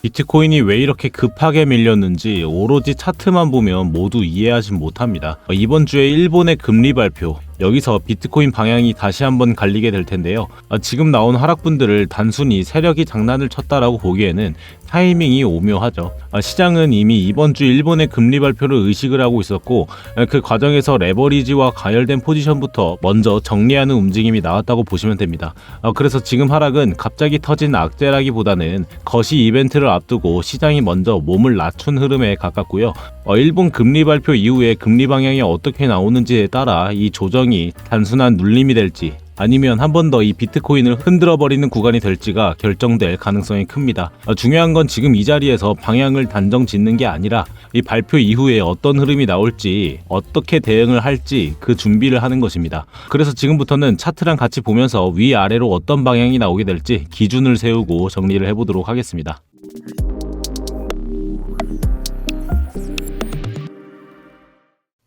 비트코인이 왜 이렇게 급하게 밀렸는지 오로지 차트만 보면 모두 이해하지 못합니다. 이번 주에 일본의 금리 발표, 여기서 비트코인 방향이 다시 한번 갈리게 될 텐데요. 지금 나온 하락분들을 단순히 세력이 장난을 쳤다라고 보기에는 타이밍이 오묘하죠. 시장은 이미 이번 주 일본의 금리 발표를 의식을 하고 있었고, 그 과정에서 레버리지와 가열된 포지션부터 먼저 정리하는 움직임이 나왔다고 보시면 됩니다. 그래서 지금 하락은 갑자기 터진 악재라기보다는 거시 이벤트를 앞두고 시장이 먼저 몸을 낮춘 흐름에 가깝고요. 일본 금리 발표 이후에 금리 방향이 어떻게 나오는지에 따라 이 조정이 단순한 눌림이 될지 아니면 한 번 더 이 비트코인을 흔들어버리는 구간이 될지가 결정될 가능성이 큽니다. 중요한 건 지금 이 자리에서 방향을 단정 짓는 게 아니라 이 발표 이후에 어떤 흐름이 나올지, 어떻게 대응을 할지 그 준비를 하는 것입니다. 그래서 지금부터는 차트랑 같이 보면서 위아래로 어떤 방향이 나오게 될지 기준을 세우고 정리를 해보도록 하겠습니다.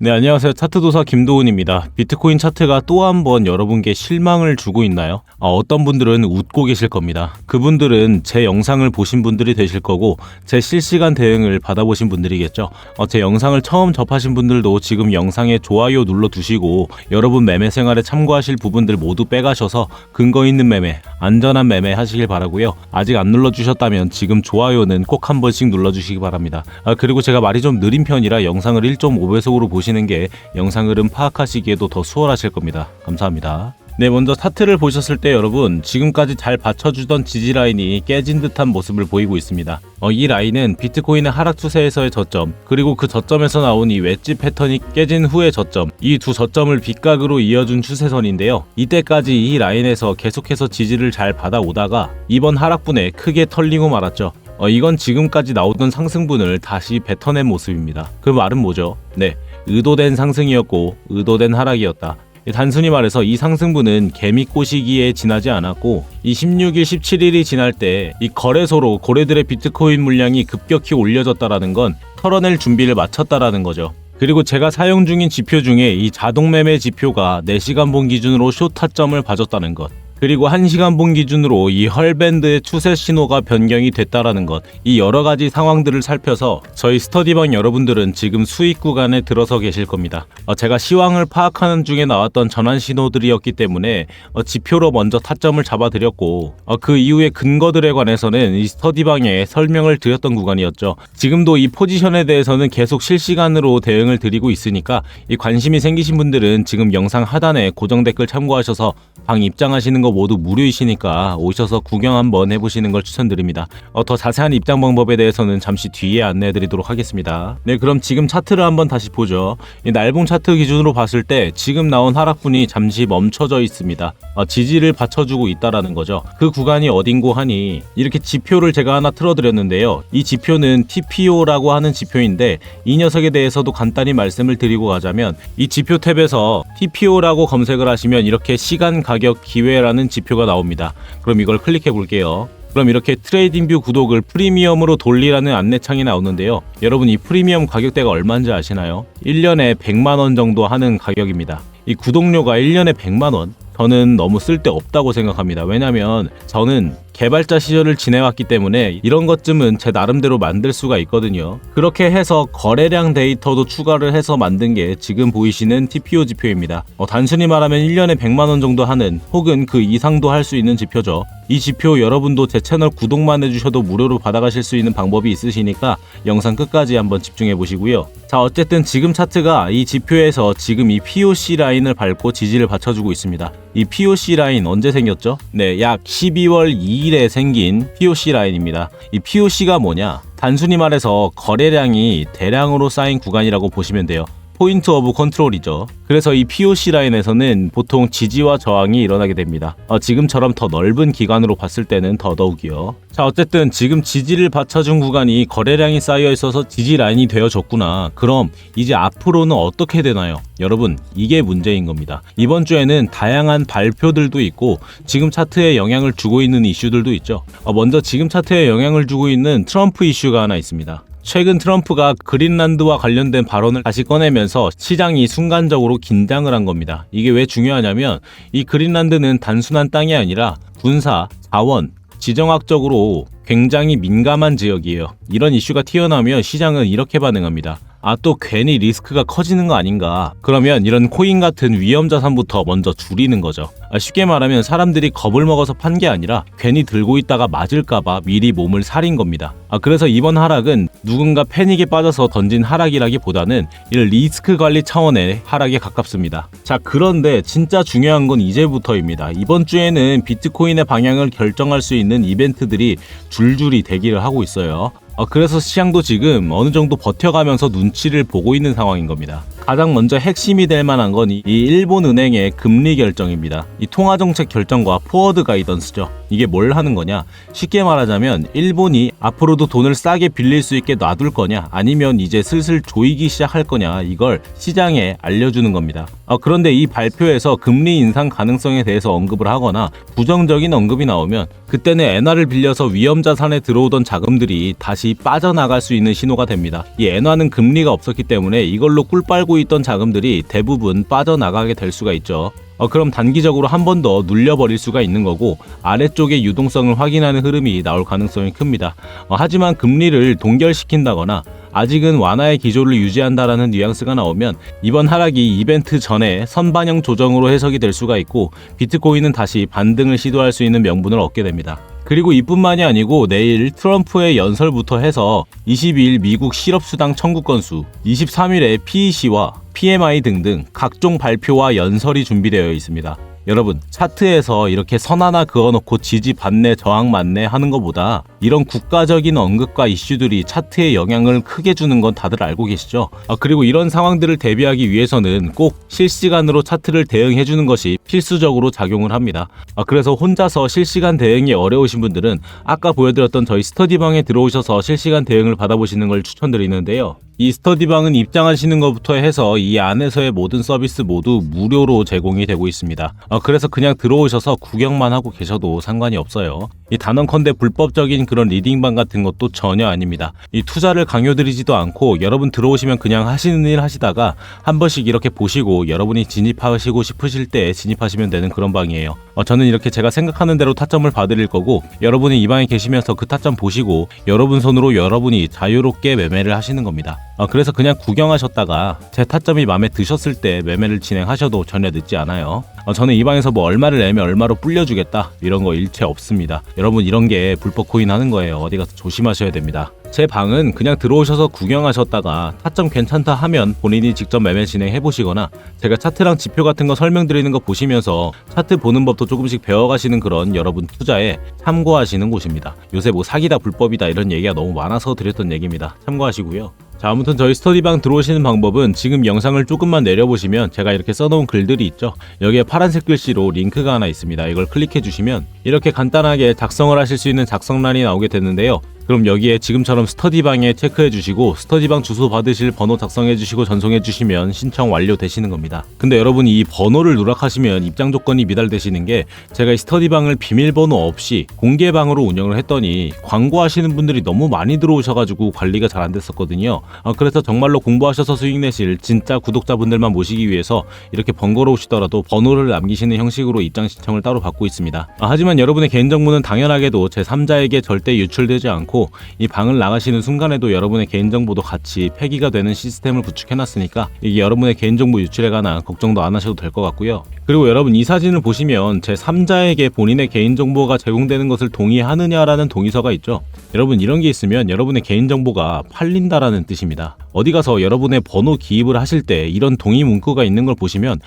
네, 안녕하세요. 차트도사 김도훈입니다. 비트코인 차트가 또 한 번 여러분께 실망을 주고 있나요? 어떤 분들은 웃고 계실 겁니다. 그분들은 제 영상을 보신 분들이 되실 거고 제 실시간 대응을 받아보신 분들이겠죠. 제 영상을 처음 접하신 분들도 지금 영상에 좋아요 눌러두시고 여러분 매매 생활에 참고하실 부분들 모두 빼가셔서 근거 있는 매매, 안전한 매매 하시길 바라고요. 아직 안 눌러주셨다면 지금 좋아요는 꼭 한 번씩 눌러주시기 바랍니다. 그리고 제가 말이 좀 느린 편이라 영상을 1.5배속으로 보시는 게 영상 흐름 파악하시기에도 더 수월하실 겁니다. 감사합니다. 네, 먼저 차트를 보셨을 때 여러분 지금까지 잘 받쳐주던 지지라인이 깨진 듯한 모습을 보이고 있습니다. 이 라인은 비트코인의 하락 추세에서의 저점, 그리고 그 저점에서 나온 이 웨지 패턴이 깨진 후의 저점, 이 두 저점을 빗각으로 이어준 추세선인데요. 이때까지 이 라인에서 계속해서 지지를 잘 받아오다가 이번 하락분에 크게 털리고 말았죠. 이건 지금까지 나오던 상승분을 다시 뱉어낸 모습입니다. 그 말은 뭐죠? 네, 의도된 상승이었고 의도된 하락이었다. 단순히 말해서 이 상승분은 개미꼬시기에 지나지 않았고 이 16일, 17일이 지날 때 이 거래소로 고래들의 비트코인 물량이 급격히 올려졌다라는 건 털어낼 준비를 마쳤다라는 거죠. 그리고 제가 사용 중인 지표 중에 이 자동 매매 지표가 4시간 본 기준으로 숏 타점을 봐줬다는 것, 그리고 1시간 본 기준으로 이 헐밴드의 추세 신호가 변경이 됐다라는 것, 이 여러가지 상황들을 살펴서 저희 스터디방 여러분들은 지금 수익 구간에 들어서 계실 겁니다. 제가 시황을 파악하는 중에 나왔던 전환 신호들이었기 때문에 지표로 먼저 타점을 잡아드렸고 그 이후의 근거들에 관해서는 이 스터디방에 설명을 드렸던 구간이었죠. 지금도 이 포지션에 대해서는 계속 실시간으로 대응을 드리고 있으니까 이 관심이 생기신 분들은 지금 영상 하단에 고정 댓글 참고하셔서 방 입장하시는 거 모두 무료이시니까 오셔서 구경 한번 해보시는 걸 추천드립니다. 더 자세한 입장 방법에 대해서는 잠시 뒤에 안내해드리도록 하겠습니다. 네, 그럼 지금 차트를 한번 다시 보죠. 이 날봉 차트 기준으로 봤을 때 지금 나온 하락분이 잠시 멈춰져 있습니다. 지지를 받쳐주고 있다라는 거죠. 그 구간이 어딘고 하니 이렇게 지표를 제가 하나 틀어드렸는데요. 이 지표는 TPO라고 하는 지표인데 이 녀석에 대해서도 간단히 말씀을 드리고 가자면 이 지표 탭에서 TPO라고 검색을 하시면 이렇게 시간 가격 기회라는 지표가 나옵니다. 그럼 이걸 클릭해 볼게요. 그럼 이렇게 트레이딩뷰 구독을 프리미엄으로 돌리라는 안내창이 나오는데요. 여러분 이 프리미엄 가격대가 얼마인지 아시나요? 1년에 100만원 정도 하는 가격입니다. 이 구독료가 1년에 100만원? 저는 너무 쓸데없다고 생각합니다. 왜냐면 저는 개발자 시절을 지내왔기 때문에 이런 것쯤은 제 나름대로 만들 수가 있거든요. 그렇게 해서 거래량 데이터도 추가를 해서 만든 게 지금 보이시는 TPO 지표입니다. 단순히 말하면 1년에 100만원 정도 하는 혹은 그 이상도 할 수 있는 지표죠. 이 지표 여러분도 제 채널 구독만 해주셔도 무료로 받아가실 수 있는 방법이 있으시니까 영상 끝까지 한번 집중해 보시고요. 자, 어쨌든 지금 차트가 이 지표에서 지금 이 POC 라인을 밟고 지지를 받쳐주고 있습니다. 이 POC 라인 언제 생겼죠? 네, 약 12월 2일에 생긴 POC 라인입니다. 이 POC가 뭐냐? 단순히 말해서 거래량이 대량으로 쌓인 구간이라고 보시면 돼요. 포인트 오브 컨트롤이죠. 그래서 이 POC 라인에서는 보통 지지와 저항이 일어나게 됩니다. 지금처럼 더 넓은 기간으로 봤을 때는 더더욱이요. 자, 어쨌든 지금 지지를 받쳐준 구간이 거래량이 쌓여 있어서 지지 라인이 되어졌구나. 그럼 이제 앞으로는 어떻게 되나요? 여러분, 이게 문제인 겁니다. 이번 주에는 다양한 발표들도 있고 지금 차트에 영향을 주고 있는 이슈들도 있죠. 먼저 지금 차트에 영향을 주고 있는 트럼프 이슈가 하나 있습니다. 최근 트럼프가 그린란드와 관련된 발언을 다시 꺼내면서 시장이 순간적으로 긴장을 한 겁니다. 이게 왜 중요하냐면 이 그린란드는 단순한 땅이 아니라 군사, 자원, 지정학적으로 굉장히 민감한 지역이에요. 이런 이슈가 튀어나오면 시장은 이렇게 반응합니다. 아, 또 괜히 리스크가 커지는 거 아닌가? 그러면 이런 코인 같은 위험 자산부터 먼저 줄이는 거죠. 쉽게 말하면 사람들이 겁을 먹어서 판 게 아니라 괜히 들고 있다가 맞을까봐 미리 몸을 사린 겁니다. 그래서 이번 하락은 누군가 패닉에 빠져서 던진 하락이라기보다는 이런 리스크 관리 차원의 하락에 가깝습니다. 자, 그런데 진짜 중요한 건 이제부터입니다. 이번 주에는 비트코인의 방향을 결정할 수 있는 이벤트들이 줄줄이 대기를 하고 있어요. 그래서 시장도 지금 어느 정도 버텨가면서 눈치를 보고 있는 상황인 겁니다. 가장 먼저 핵심이 될 만한 건 이 일본 은행의 금리 결정입니다. 이 통화정책 결정과 포워드 가이던스죠. 이게 뭘 하는 거냐? 쉽게 말하자면 일본이 앞으로도 돈을 싸게 빌릴 수 있게 놔둘 거냐, 아니면 이제 슬슬 조이기 시작할 거냐, 이걸 시장에 알려주는 겁니다. 그런데 이 발표에서 금리 인상 가능성에 대해서 언급을 하거나 부정적인 언급이 나오면 그때는 엔화를 빌려서 위험 자산에 들어오던 자금들이 다시 빠져나갈 수 있는 신호가 됩니다. 이 엔화는 금리가 없었기 때문에 이걸로 꿀 빨고 있던 자금들이 대부분 빠져나가게 될 수가 있죠. 그럼 단기적으로 한 번 더 눌려버릴 수가 있는 거고 아래쪽의 유동성을 확인하는 흐름이 나올 가능성이 큽니다. 하지만 금리를 동결시킨다거나 아직은 완화의 기조를 유지한다라는 뉘앙스가 나오면 이번 하락이 이벤트 전에 선반영 조정으로 해석이 될 수가 있고 비트코인은 다시 반등을 시도할 수 있는 명분을 얻게 됩니다. 그리고 이뿐만이 아니고 내일 트럼프의 연설부터 해서 22일 미국 실업수당 청구 건수, 23일에 PEC와 PMI 등등 각종 발표와 연설이 준비되어 있습니다. 여러분, 차트에서 이렇게 선 하나 그어놓고 지지 받네 저항 맞네 하는 것보다 이런 국가적인 언급과 이슈들이 차트에 영향을 크게 주는 건 다들 알고 계시죠? 그리고 이런 상황들을 대비하기 위해서는 꼭 실시간으로 차트를 대응해주는 것이 필수적으로 작용을 합니다. 그래서 혼자서 실시간 대응이 어려우신 분들은 아까 보여드렸던 저희 스터디방에 들어오셔서 실시간 대응을 받아보시는 걸 추천드리는데요. 이 스터디방은 입장하시는 것부터 해서 이 안에서의 모든 서비스 모두 무료로 제공이 되고 있습니다. 그래서 그냥 들어오셔서 구경만 하고 계셔도 상관이 없어요. 이 단언컨대 불법적인 그런 리딩방 같은 것도 전혀 아닙니다. 이 투자를 강요드리지도 않고 여러분 들어오시면 그냥 하시는 일 하시다가 한 번씩 이렇게 보시고 여러분이 진입하시고 싶으실 때 진입하시면 되는 그런 방이에요. 저는 이렇게 제가 생각하는 대로 타점을 봐드릴 거고 여러분이 이 방에 계시면서 그 타점 보시고 여러분 손으로 여러분이 자유롭게 매매를 하시는 겁니다. 그래서 그냥 구경하셨다가 제 타점이 마음에 드셨을 때 매매를 진행하셔도 전혀 늦지 않아요. 저는 이 방에서 뭐 얼마를 내면 얼마로 불려주겠다 이런 거 일체 없습니다. 여러분 이런 게 불법 코인 하는 거예요. 어디 가서 조심하셔야 됩니다. 제 방은 그냥 들어오셔서 구경하셨다가 타점 괜찮다 하면 본인이 직접 매매 진행해 보시거나 제가 차트랑 지표 같은 거 설명드리는 거 보시면서 차트 보는 법도 조금씩 배워가시는 그런 여러분 투자에 참고하시는 곳입니다. 요새 뭐 사기다 불법이다 이런 얘기가 너무 많아서 드렸던 얘기입니다. 참고하시고요. 자, 아무튼 저희 스터디방 들어오시는 방법은 지금 영상을 조금만 내려보시면 제가 이렇게 써놓은 글들이 있죠. 여기에 파란색 글씨로 링크가 하나 있습니다. 이걸 클릭해 주시면 이렇게 간단하게 작성을 하실 수 있는 작성란이 나오게 되는데요. 그럼 여기에 지금처럼 스터디방에 체크해 주시고 스터디방 주소 받으실 번호 작성해 주시고 전송해 주시면 신청 완료되시는 겁니다. 근데 여러분이 이 번호를 누락하시면 입장 조건이 미달되시는 게 제가 이 스터디방을 비밀번호 없이 공개방으로 운영을 했더니 광고하시는 분들이 너무 많이 들어오셔가지고 관리가 잘 안 됐었거든요. 그래서 정말로 공부하셔서 수익 내실 진짜 구독자분들만 모시기 위해서 이렇게 번거로우시더라도 번호를 남기시는 형식으로 입장 신청을 따로 받고 있습니다. 하지만 여러분의 개인정보는 당연하게도 제3자에게 절대 유출되지 않고 이 방을 나가시는 순간에도 여러분의 개인정보도 같이 폐기가 되는 시스템을 구축해놨으니까 이게 여러분의 개인정보 유출에 관한 걱정도 안 하셔도 될 것 같고요. 그리고 여러분 이 사진을 보시면 제3자에게 본인의 개인정보가 제공되는 것을 동의하느냐라는 동의서가 있죠. 여러분 이런 게 있으면 여러분의 개인정보가 팔린다라는 뜻입니다. 어디 가서 여러분의 번호 기입을 하실 때 이런 동의 문구가 있는 걸 보시면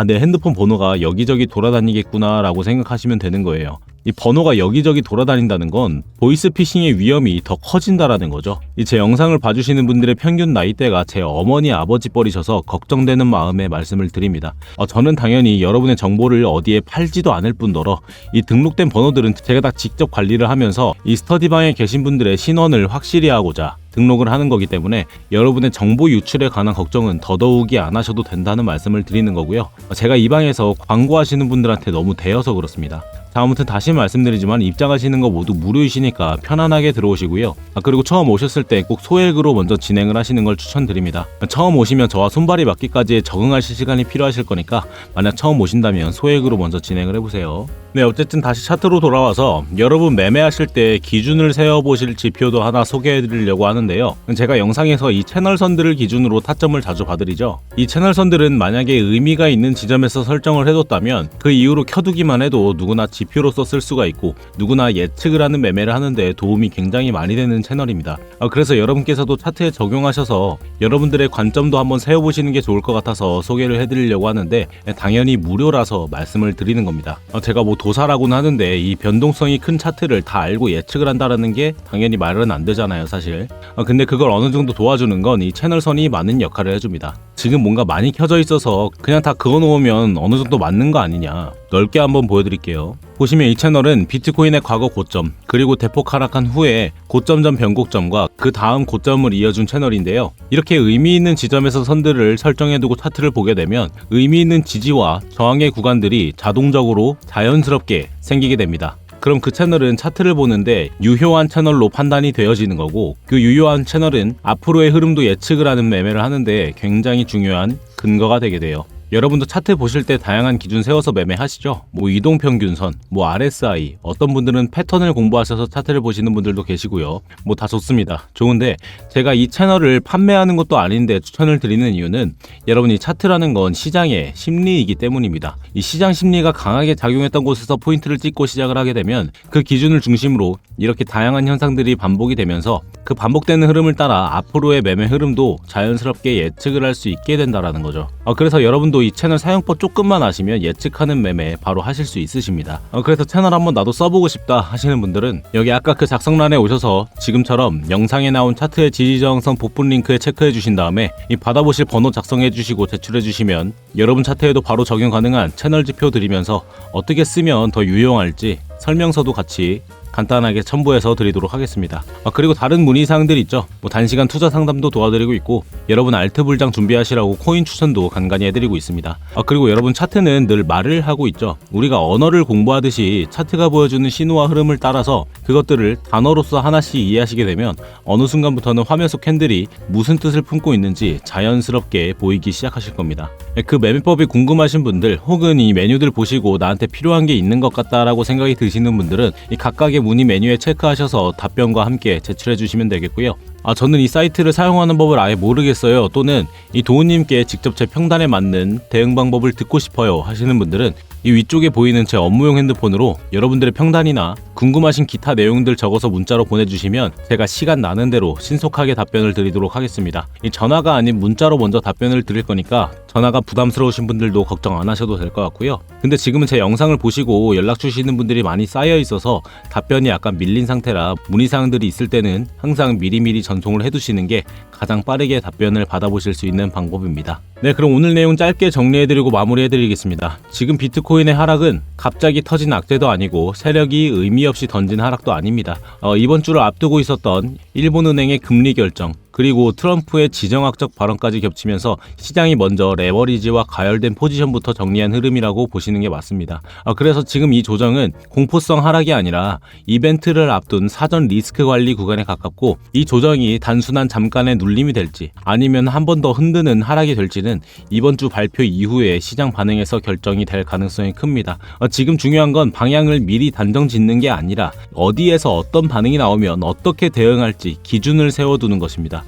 내 핸드폰 번호가 여기저기 돌아다니겠구나 라고 생각하시면 되는 거예요. 이 번호가 여기저기 돌아다닌다는 건 보이스피싱의 위험이 더 커진다라는 거죠. 제 영상을 봐주시는 분들의 평균 나이대가 제 어머니 아버지 뻘이셔서 걱정되는 마음에 말씀을 드립니다. 저는 당연히 여러분의 정보를 어디에 팔지도 않을 뿐더러 이 등록된 번호들은 제가 다 직접 관리를 하면서 이 스터디방에 계신 분들의 신원을 확실히 하고자 등록을 하는 거기 때문에 여러분의 정보 유출에 관한 걱정은 더더욱이 안 하셔도 된다는 말씀을 드리는 거고요. 제가 이 방에서 광고하시는 분들한테 너무 대여서 그렇습니다. 자, 아무튼 다시 말씀드리지만 입장하시는 거 모두 무료이시니까 편안하게 들어오시고요. 그리고 처음 오셨을 때 꼭 소액으로 먼저 진행을 하시는 걸 추천드립니다. 처음 오시면 저와 손발이 맞기까지 적응하실 시간이 필요하실 거니까 만약 처음 오신다면 소액으로 먼저 진행을 해보세요. 네, 어쨌든 다시 차트로 돌아와서 여러분 매매하실 때 기준을 세워보실 지표도 하나 소개해드리려고 하는데요. 제가 영상에서 이 채널선들을 기준으로 타점을 자주 봐드리죠. 이 채널선들은 만약에 의미가 있는 지점에서 설정을 해뒀다면 그 이후로 켜두기만 해도 누구나 지표로서 쓸 수가 있고 누구나 예측을 하는 매매를 하는데 도움이 굉장히 많이 되는 채널입니다. 그래서 여러분께서도 차트에 적용하셔서 여러분들의 관점도 한번 세워보시는 게 좋을 것 같아서 소개를 해드리려고 하는데 당연히 무료라서 말씀을 드리는 겁니다. 제가 뭐 도사라고는 하는데 이 변동성이 큰 차트를 다 알고 예측을 한다는 게 당연히 말은 안 되잖아요, 사실. 근데 그걸 어느 정도 도와주는 건 이 채널선이 많은 역할을 해줍니다. 지금 뭔가 많이 켜져 있어서 그냥 다 그어놓으면 어느 정도 맞는 거 아니냐. 넓게 한번 보여드릴게요. 보시면 이 채널은 비트코인의 과거 고점, 그리고 대폭 하락한 후에 고점 전 변곡점과 그 다음 고점을 이어준 채널인데요. 이렇게 의미 있는 지점에서 선들을 설정해두고 차트를 보게 되면 의미 있는 지지와 저항의 구간들이 자동적으로 자연스럽게 생기게 됩니다. 그럼 그 채널은 차트를 보는데 유효한 채널로 판단이 되어지는 거고, 그 유효한 채널은 앞으로의 흐름도 예측을 하는 매매를 하는데 굉장히 중요한 근거가 되게 돼요. 여러분도 차트 보실 때 다양한 기준 세워서 매매하시죠? 뭐 이동평균선, 뭐 RSI, 어떤 분들은 패턴을 공부하셔서 차트를 보시는 분들도 계시고요. 뭐 다 좋습니다. 좋은데 제가 이 채널을 판매하는 것도 아닌데 추천을 드리는 이유는 여러분이 차트라는 건 시장의 심리이기 때문입니다. 이 시장 심리가 강하게 작용했던 곳에서 포인트를 찍고 시작을 하게 되면 그 기준을 중심으로 이렇게 다양한 현상들이 반복이 되면서 그 반복되는 흐름을 따라 앞으로의 매매 흐름도 자연스럽게 예측을 할 수 있게 된다라는 거죠. 그래서 여러분도 이 채널 사용법 조금만 아시면 예측하는 매매 바로 하실 수 있으십니다. 그래서 채널 한번 나도 써보고 싶다 하시는 분들은 여기 아까 그 작성란에 오셔서 지금처럼 영상에 나온 차트의 지지저항선 복분 링크에 체크해 주신 다음에 이 받아보실 번호 작성해 주시고 제출해 주시면 여러분 차트에도 바로 적용 가능한 채널 지표 드리면서 어떻게 쓰면 더 유용할지 설명서도 같이 간단하게 첨부해서 드리도록 하겠습니다. 그리고 다른 문의사항들 있죠. 뭐 단시간 투자 상담도 도와드리고 있고, 여러분 알트 불장 준비하시라고 코인 추천도 간간히 해드리고 있습니다. 그리고 여러분 차트는 늘 말을 하고 있죠. 우리가 언어를 공부하듯이 차트가 보여주는 신호와 흐름을 따라서 그것들을 단어로서 하나씩 이해하시게 되면 어느 순간부터는 화면 속 캔들이 무슨 뜻을 품고 있는지 자연스럽게 보이기 시작하실 겁니다. 그 매매법이 궁금하신 분들, 혹은 이 메뉴들 보시고 나한테 필요한 게 있는 것 같다라고 생각이 드시는 분들은 이 각각의 문의 메뉴에 체크하셔서 답변과 함께 제출해 주시면 되겠고요. 저는 이 사이트를 사용하는 법을 아예 모르겠어요, 또는 이 도우님께 직접 제 평단에 맞는 대응 방법을 듣고 싶어요 하시는 분들은 이 위쪽에 보이는 제 업무용 핸드폰으로 여러분들의 평단이나 궁금하신 기타 내용들 적어서 문자로 보내주시면 제가 시간 나는 대로 신속하게 답변을 드리도록 하겠습니다. 이 전화가 아닌 문자로 먼저 답변을 드릴 거니까 전화가 부담스러우신 분들도 걱정 안 하셔도 될 것 같고요. 근데 지금은 제 영상을 보시고 연락 주시는 분들이 많이 쌓여 있어서 답변이 약간 밀린 상태라 문의사항들이 있을 때는 항상 미리미리 전송을 해두시는 게 가장 빠르게 답변을 받아보실 수 있는 방법입니다. 네, 그럼 오늘 내용 짧게 정리해드리고 마무리해드리겠습니다. 지금 비트코인의 하락은 갑자기 터진 악재도 아니고 세력이 의미 없이 던진 하락도 아닙니다. 이번 주를 앞두고 있었던 일본은행의 금리 결정, 그리고 트럼프의 지정학적 발언까지 겹치면서 시장이 먼저 레버리지와 가열된 포지션부터 정리한 흐름이라고 보시는 게 맞습니다. 그래서 지금 이 조정은 공포성 하락이 아니라 이벤트를 앞둔 사전 리스크 관리 구간에 가깝고, 이 조정이 단순한 잠깐의 눌림이 될지 아니면 한 번 더 흔드는 하락이 될지는 이번 주 발표 이후에 시장 반응에서 결정이 될 가능성이 큽니다. 지금 중요한 건 방향을 미리 단정 짓는 게 아니라 어디에서 어떤 반응이 나오면 어떻게 대응할지 기준을 세워두는 것입니다.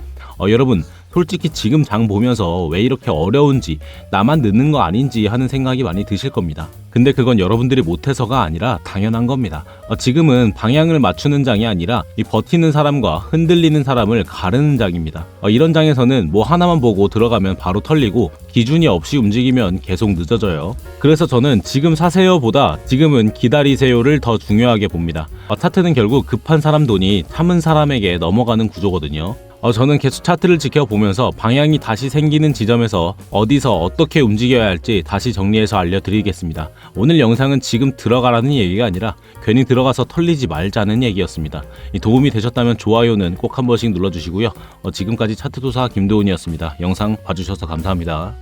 여러분 솔직히 지금 장 보면서 왜 이렇게 어려운지, 나만 늦는 거 아닌지 하는 생각이 많이 드실 겁니다. 근데 그건 여러분들이 못해서가 아니라 당연한 겁니다. 지금은 방향을 맞추는 장이 아니라 이 버티는 사람과 흔들리는 사람을 가르는 장입니다. 이런 장에서는 뭐 하나만 보고 들어가면 바로 털리고 기준이 없이 움직이면 계속 늦어져요. 그래서 저는 지금 사세요 보다 지금은 기다리세요를 더 중요하게 봅니다. 차트는 결국 급한 사람 돈이 참은 사람에게 넘어가는 구조거든요. 저는 계속 차트를 지켜보면서 방향이 다시 생기는 지점에서 어디서 어떻게 움직여야 할지 다시 정리해서 알려드리겠습니다. 오늘 영상은 지금 들어가라는 얘기가 아니라 괜히 들어가서 털리지 말자는 얘기였습니다. 도움이 되셨다면 좋아요는 꼭 한 번씩 눌러주시고요. 지금까지 차트도사 김도훈이었습니다. 영상 봐주셔서 감사합니다.